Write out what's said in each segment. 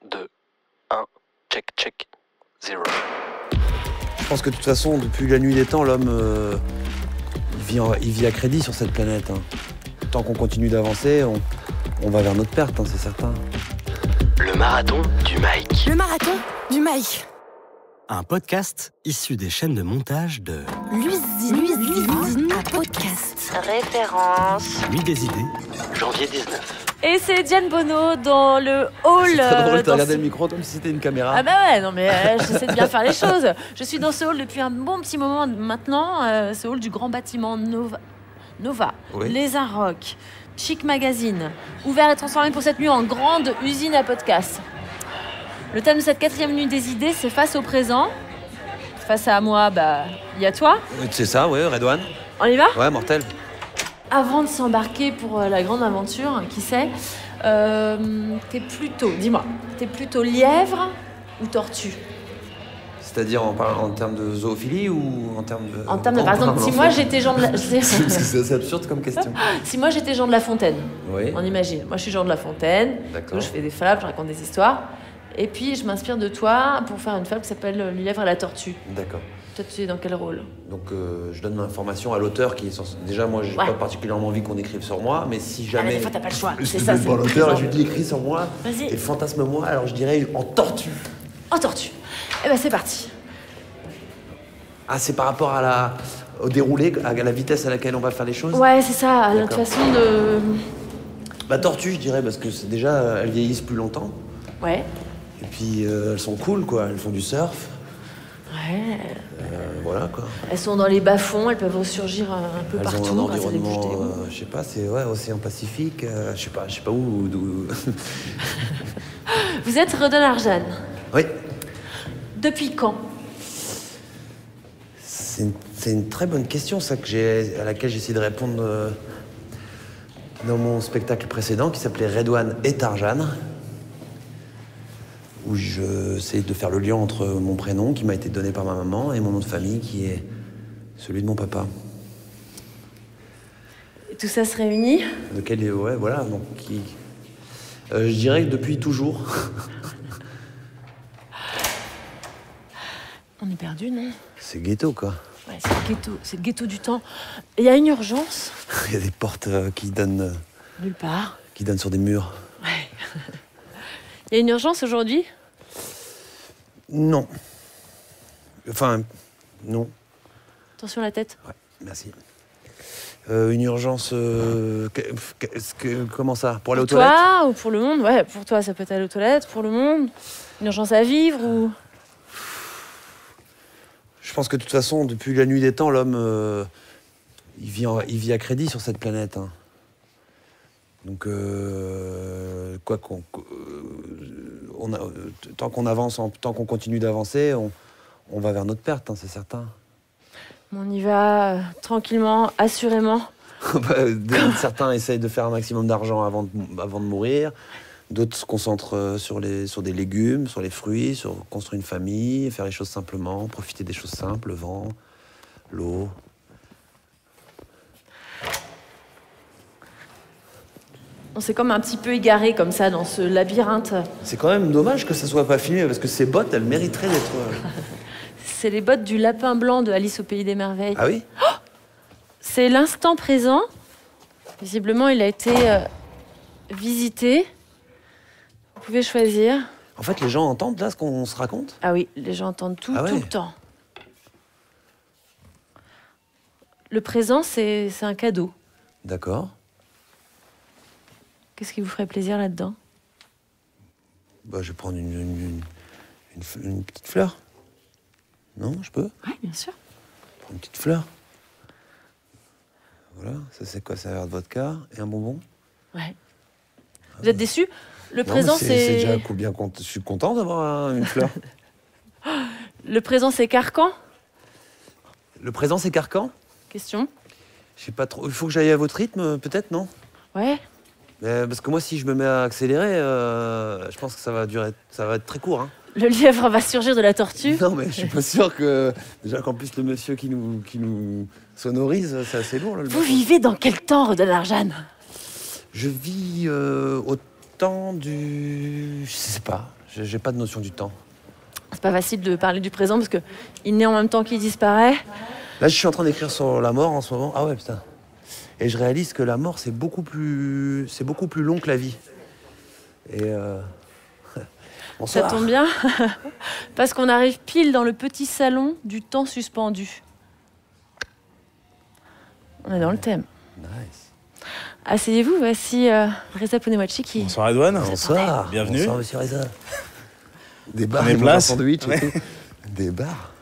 2, 1, check, check, 0. Je pense que de toute façon, depuis la nuit des temps, l'homme il vit à crédit sur cette planète. Hein. Tant qu'on continue d'avancer, on va vers notre perte, hein, c'est certain. Le marathon du Mike. Le marathon du Mike. Un podcast issu des chaînes de montage de L'usine à podcast. Référence. Nuit des idées, Janvier 19. Et c'est Diane Bono dans le hall. C'est très drôle de dans regarder ce- le micro comme si c'était une caméra. Ah bah ouais, non mais j'essaie de bien faire les choses. Je suis dans ce hall depuis un bon petit moment maintenant, ce hall du grand bâtiment Nova, Oui. Les Arocs, Chic Magazine, ouvert et transformé pour cette nuit en grande usine à podcast. Le thème de cette 4e nuit des idées, c'est face au présent. Face à moi, bah, il y a toi. Oui, c'est ça, ouais, Redouane. On y va ? Ouais, mortel. Avant de s'embarquer pour la grande aventure, qui sait, t'es plutôt lièvre ou tortue ? C'est-à-dire en termes de zoophilie ou en termes de... En termes de, par exemple, si moi j'étais Jean de la... C'est absurde comme question. Si moi j'étais Jean de La Fontaine, Oui. on imagine. Moi je suis Jean de La Fontaine, D'accord. je fais des fables, je raconte des histoires. Et puis je m'inspire de toi pour faire une fable qui s'appelle Le lièvre et la tortue. D'accord. Toi tu es dans quel rôle ? Donc je donne l'information à l'auteur qui est censé... Déjà, moi, j'ai Ouais. pas particulièrement envie qu'on écrive sur moi, mais si Ah, mais jamais... des fois t'as pas le choix, Je c'est te ça, donne c'est pas le l'auteur et présent. je lui dis écris sur moi Vas-y. et fantasme-moi, alors je dirais en tortue. Oh tortue. Eh ben c'est parti. Ah, c'est par rapport au déroulé, à la vitesse à laquelle on va faire les choses. Ouais c'est ça, notre D'accord. façon de... La tortue, je dirais, parce que c'est déjà, elles vieillissent plus longtemps. Ouais. Et puis, elles sont cool, quoi. Elles font du surf. Ouais. Voilà, quoi. Elles sont dans les bas-fonds, elles peuvent ressurgir un peu Elles partout ont un grâce à des environnement, bouches d'égout. je sais pas, c'est océan Pacifique, je sais pas où. Vous êtes Redon Arjane. Oui, Depuis quand ? c'est une très bonne question, ça, à laquelle j'ai essayé de répondre dans mon spectacle précédent qui s'appelait Redouane et Tarzan, où j'essaie de faire le lien entre mon prénom qui m'a été donné par ma maman et mon nom de famille qui est celui de mon papa. Et tout ça se réunit ? Lequel, ouais, voilà, donc je dirais que depuis toujours. On est perdu, non ? C'est ghetto, quoi. Ouais, c'est le ghetto du temps. Il y a une urgence, Il y a des portes qui donnent nulle part. sur des murs. Il y a une urgence aujourd'hui ? Non. Enfin, non. Attention à la tête. Ouais, merci. Une urgence... comment ça ? Pour aller aux Pour toilettes ? toi ou pour le monde ? Ouais, pour toi, ça peut être aller aux toilettes. Pour le monde, une urgence à vivre ou... Je pense que de toute façon, depuis la nuit des temps, l'homme, il vit à crédit sur cette planète. Hein. Donc, tant qu'on avance, tant qu'on continue d'avancer, on va vers notre perte, hein, c'est certain. On y va tranquillement, assurément. Certains essayent de faire un maximum d'argent avant de mourir. D'autres se concentrent sur des légumes, sur les fruits, sur construire une famille, faire les choses simplement, profiter des choses simples, le vent, l'eau. On s'est comme un petit peu égaré comme ça dans ce labyrinthe. C'est quand même dommage que ça soit pas filmé, parce que ces bottes, elles mériteraient d'être... C'est les bottes du lapin blanc de Alice au Pays des Merveilles. Ah oui ? C'est l'instant présent. Visiblement, il a été visité. Vous pouvez choisir. En fait, les gens entendent là ce qu'on se raconte ? Ah oui, les gens entendent tout, Ah ouais. tout le temps. Le présent, c'est un cadeau. D'accord. Qu'est-ce qui vous ferait plaisir là-dedans ? Bah, je vais prendre une petite fleur. Non, je peux ? Oui, bien sûr. Prendre une petite fleur. Voilà, ça c'est quoi ? C'est un verre de vodka et un bonbon ? Ouais. Vous êtes déçus ? Le Non, présent, mais c'est c'est... déjà bien je suis content d'avoir une fleur. Le présent, c'est carcan ? Le présent, c'est carcan ? Question. Je sais pas trop. Il faut que j'aille à votre rythme, peut-être, non ? Ouais. Parce que moi, si je me mets à accélérer, je pense que ça va être très court. Hein. Le lièvre va surgir de la tortue. Non, mais je suis pas sûr que... Déjà qu'en plus, le monsieur qui nous sonorise, c'est assez lourd. Là, le Vous bateau. vivez dans quel temps, Redon Arjane ? Je vis au temps du... Je sais pas. J'ai pas de notion du temps. C'est pas facile de parler du présent parce qu'il naît en même temps qu'il disparaît. Là, je suis en train d'écrire sur la mort en ce moment. Ah ouais, putain. Et je réalise que la mort, c'est beaucoup plus long que la vie. Et bonsoir. Ça tombe bien, parce qu'on arrive pile dans le petit salon du temps suspendu. On est dans le thème. Nice. Asseyez-vous, voici Reza Pounewachi qui... Bonsoir Edouane. Bonsoir. Bienvenue. Bonsoir, monsieur Reza. Des bars, Prenez des place. sandwich et Ouais. tout. Des bars.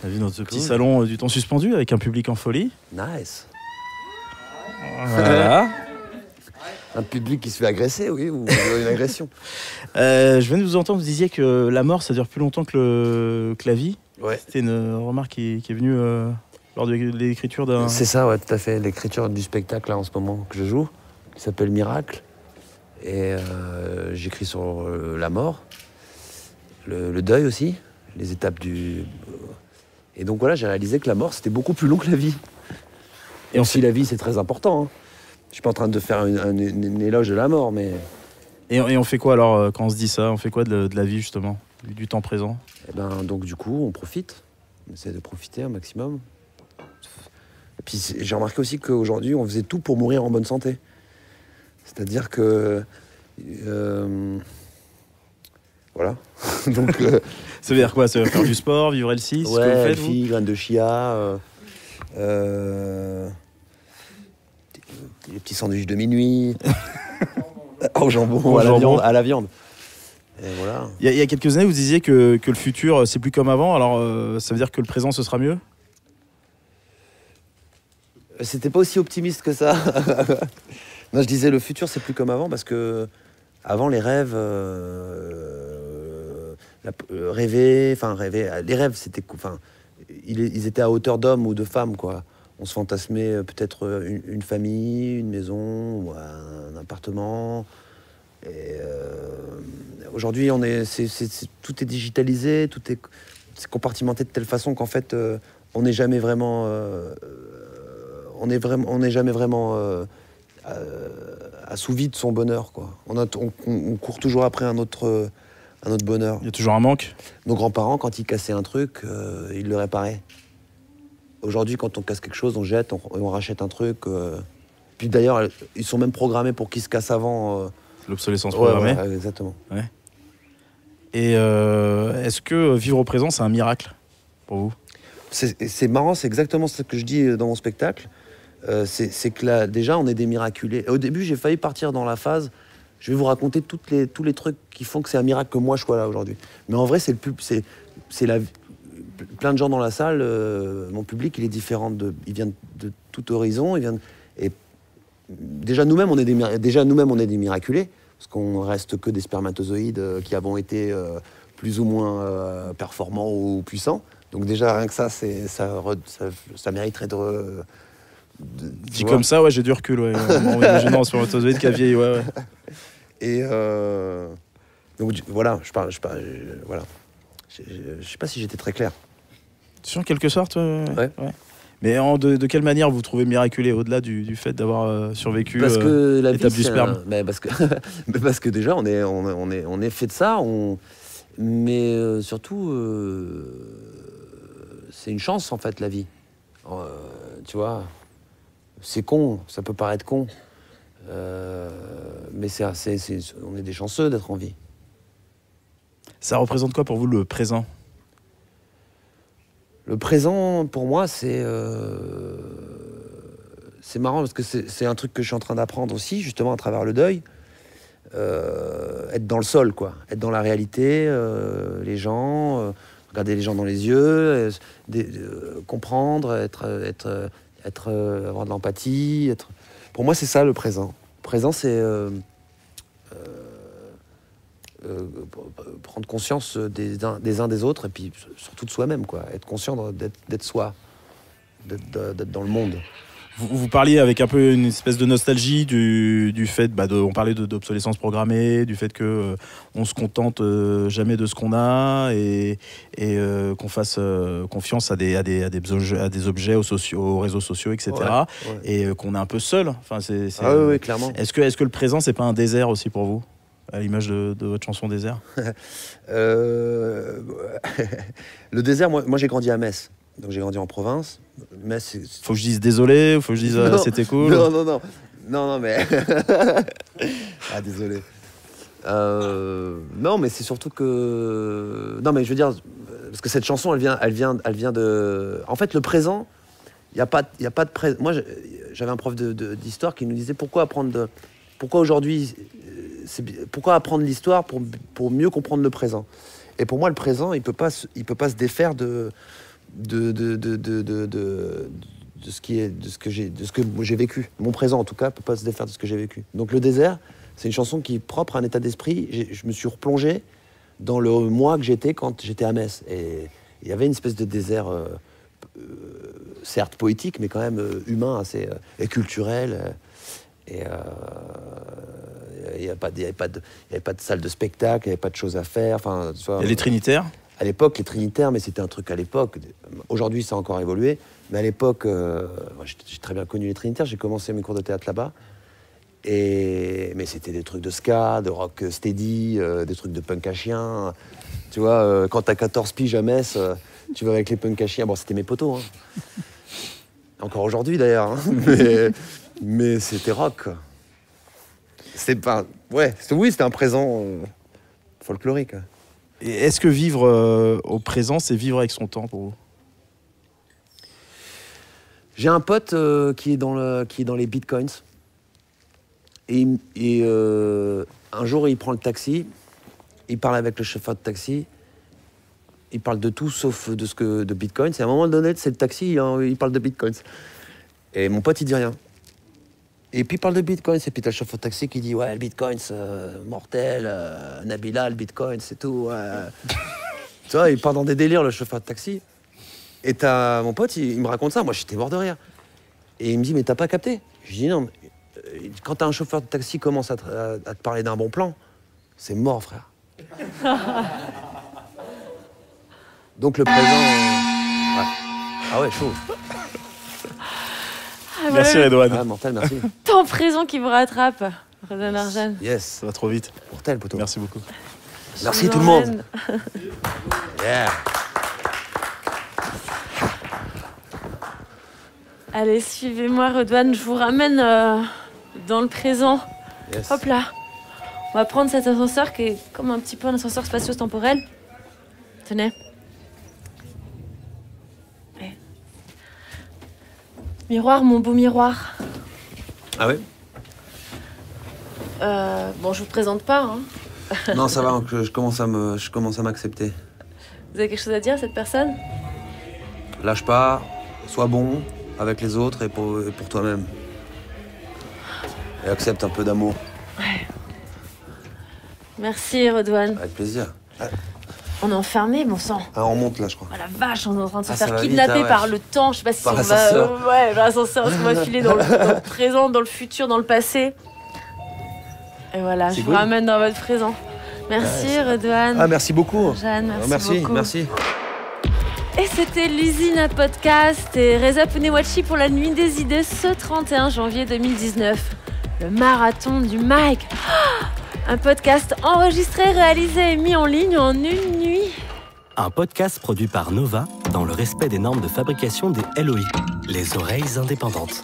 On a vu dans ce petit Cool. salon du temps suspendu avec un public en folie. Nice. Voilà. Un public qui se fait agresser, oui, ou une agression. Je viens de vous entendre, vous disiez que la mort, ça dure plus longtemps que la vie. Ouais. C'était une remarque qui est venue lors de l'écriture d'un... C'est ça, ouais, tout à fait. L'écriture du spectacle, là, en ce moment, que je joue, qui s'appelle Miracle. Et j'écris sur la mort, le deuil aussi, les étapes du... Et donc voilà, j'ai réalisé que la mort, c'était beaucoup plus long que la vie. Et aussi, la vie, c'est très important. Hein. Je suis pas en train de faire une éloge de la mort, mais... Et on fait quoi alors quand on se dit ça? On fait quoi de la vie justement, du temps présent? Eh ben, donc du coup, on profite. On essaie de profiter un maximum. Et puis j'ai remarqué aussi qu'aujourd'hui, on faisait tout pour mourir en bonne santé. C'est-à-dire que... voilà. Donc... Ça veut dire quoi? Ça veut dire faire du sport, vivre L6, ce que vous ouais, faites, vous filles, graines de chia, les petits sandwichs de minuit, au jambon, Au jambon. à la viande. Et voilà. Il y a quelques années, vous disiez que le futur, c'est plus comme avant. Alors, ça veut dire que le présent, ce sera mieux? C'était pas aussi optimiste que ça. Non, je disais le futur, c'est plus comme avant parce que avant les rêves, rêver, les rêves, c'était, ils étaient à hauteur d'homme ou de femme, quoi. On se fantasmait peut-être une famille, une maison, ou un appartement. Et aujourd'hui, tout est digitalisé, c'est compartimenté de telle façon qu'en fait, on n'est jamais vraiment, assouvi de son bonheur, quoi. On court toujours après un autre bonheur. Il y a toujours un manque. Nos grands-parents, quand ils cassaient un truc, ils le réparaient. Aujourd'hui, quand on casse quelque chose, on jette, on rachète un truc. Puis d'ailleurs, ils sont même programmés pour qu'ils se cassent avant. L'obsolescence programmée. Ouais, exactement. Ouais. Et est-ce que vivre au présent, c'est un miracle pour vous? C'est marrant, c'est exactement ce que je dis dans mon spectacle. C'est que là, déjà, on est des miraculés. Au début, j'ai failli partir dans la phase. Je vais vous raconter tous les trucs qui font que c'est un miracle que moi je sois là aujourd'hui. Mais en vrai, c'est plein de gens dans la salle. Mon public, il est différent. Il vient de tout horizon. Et déjà nous-mêmes, on est des miraculés, parce qu'on reste que des spermatozoïdes qui avons été plus ou moins performants ou puissants. Donc déjà, rien que ça, ça mériterait de Dit comme ça, ouais, j'ai du recul. Ouais. En imaginant un spermatozoïde qui a vieilli, ouais. Et donc voilà, voilà. Je sais pas si j'étais très clair. En quelque sorte, Ouais. Mais de quelle manière vous trouvez miraculé au-delà du fait d'avoir survécu Parce que la vie, l'étape du sperme? parce que déjà, on est fait de ça. Mais surtout, c'est une chance en fait, la vie. Tu vois, c'est con, ça peut paraître con, mais on est des chanceux d'être en vie. Ça représente quoi pour vous le présent? Le présent, pour moi, c'est marrant parce que c'est un truc que je suis en train d'apprendre aussi, justement, à travers le deuil. Être dans le sol, quoi. Être dans la réalité, les gens, regarder les gens dans les yeux, comprendre, avoir de l'empathie. Pour moi, c'est ça, le présent. Le présent, c'est prendre conscience des uns des autres et puis surtout de soi-même, quoi. Être conscient d'être soi, d'être dans le monde. Vous parliez avec un peu une espèce de nostalgie du fait, on parlait d'obsolescence programmée, du fait que on se contente jamais de ce qu'on a et qu'on fasse confiance à des objets aux réseaux sociaux, etc. Ouais. Et qu'on est un peu seul. Enfin, Ah oui, clairement. Est-ce que le présent, c'est pas un désert aussi pour vous? à l'image de votre chanson Désert? Le désert, moi j'ai grandi à Metz. Donc j'ai grandi en province. Metz, Faut que je dise désolé, ou faut que je dise c'était cool? Non, mais... ah, désolé. Non, mais c'est surtout que... Non, mais je veux dire, parce que cette chanson, elle vient de... En fait, le présent, il n'y a pas de présent. Moi, j'avais un prof d'histoire qui nous disait pourquoi aujourd'hui... Pourquoi apprendre l'histoire pour mieux comprendre le présent. Et pour moi, le présent, il peut pas se défaire de ce que j'ai vécu. Mon présent, en tout cas, peut pas se défaire de ce que j'ai vécu. Donc le désert, c'est une chanson qui est propre à un état d'esprit. Je me suis replongé dans le moi que j'étais quand j'étais à Metz. Et il y avait une espèce de désert, certes poétique, mais quand même humain, assez et culturel. Et il n'y avait pas de salle de spectacle, il n'y avait pas de choses à faire. Enfin, Et les Trinitaires? À l'époque, les Trinitaires, mais c'était un truc à l'époque. Aujourd'hui, ça a encore évolué. Mais à l'époque, j'ai très bien connu les Trinitaires. J'ai commencé mes cours de théâtre là-bas. Mais c'était des trucs de ska, de rock steady, des trucs de punk à chien. Tu vois, quand t'as 14 piges à Metz, tu vas avec les punk à chien. Bon, c'était mes potos. Hein. Encore aujourd'hui, d'ailleurs. Hein. Mais c'était rock, quoi. C'était un présent folklorique. Et est-ce que vivre au présent, c'est vivre avec son temps pour vous? J'ai un pote qui est dans les bitcoins. Et un jour, il prend le taxi, il parle avec le chauffeur de taxi, il parle de tout sauf de bitcoins. Et à un moment donné, c'est le taxi, il parle de bitcoins. Et mon pote, il dit rien. Et puis il parle de bitcoins, et puis t'as le chauffeur de taxi qui dit ouais, le bitcoin, mortel, Nabila, le bitcoin, c'est tout. Tu vois, il part dans des délires, le chauffeur de taxi. Et t'as mon pote, il me raconte ça, moi j'étais mort de rire. Et il me dit mais t'as pas capté? Je dis non, mais quand t'as un chauffeur de taxi qui commence à te parler d'un bon plan, c'est mort, frère. Donc le présent... ouais. Ah ouais, chaud. Ah, Merci Redouane. Ah, mortel, merci. Temps présent qui vous rattrape, Redouane Arjan. Yes, Ça va trop vite. mortel, poteau. Merci beaucoup. Merci tout le monde. Yeah. Allez, suivez-moi, Redouane, je vous ramène dans le présent. Yes. Hop là. On va prendre cet ascenseur qui est comme un petit peu un ascenseur spatio-temporel. Tenez. Ouais. Miroir, mon beau miroir. Ah ouais? Bon, je vous présente pas, hein. Non, ça va, je commence à m'accepter. Vous avez quelque chose à dire à cette personne? Lâche pas, sois bon avec les autres et pour toi-même. Et accepte un peu d'amour. Merci, Redouane. Avec plaisir. On est enfermé, bon sang. Ah, on monte là, je crois. Oh la vache, on est en train de se Ah, ça faire va vite, kidnapper ah ouais. par le temps. Je sais pas si Par on va... l'ascenseur. ouais, l'ascenseur, parce qu'on va filer dans le présent, dans le futur, dans le passé. Et voilà, je C'est vous good. ramène dans votre présent. Merci, Redouane. Ah, merci beaucoup. Jeanne, merci beaucoup. Merci. Et c'était l'usine à podcast et Reza Pounewachi pour la nuit des idées ce 31 janvier 2019. Le marathon du Mike. Un podcast enregistré, réalisé et mis en ligne en une nuit. Un podcast produit par Nova dans le respect des normes de fabrication des LOI, les oreilles indépendantes.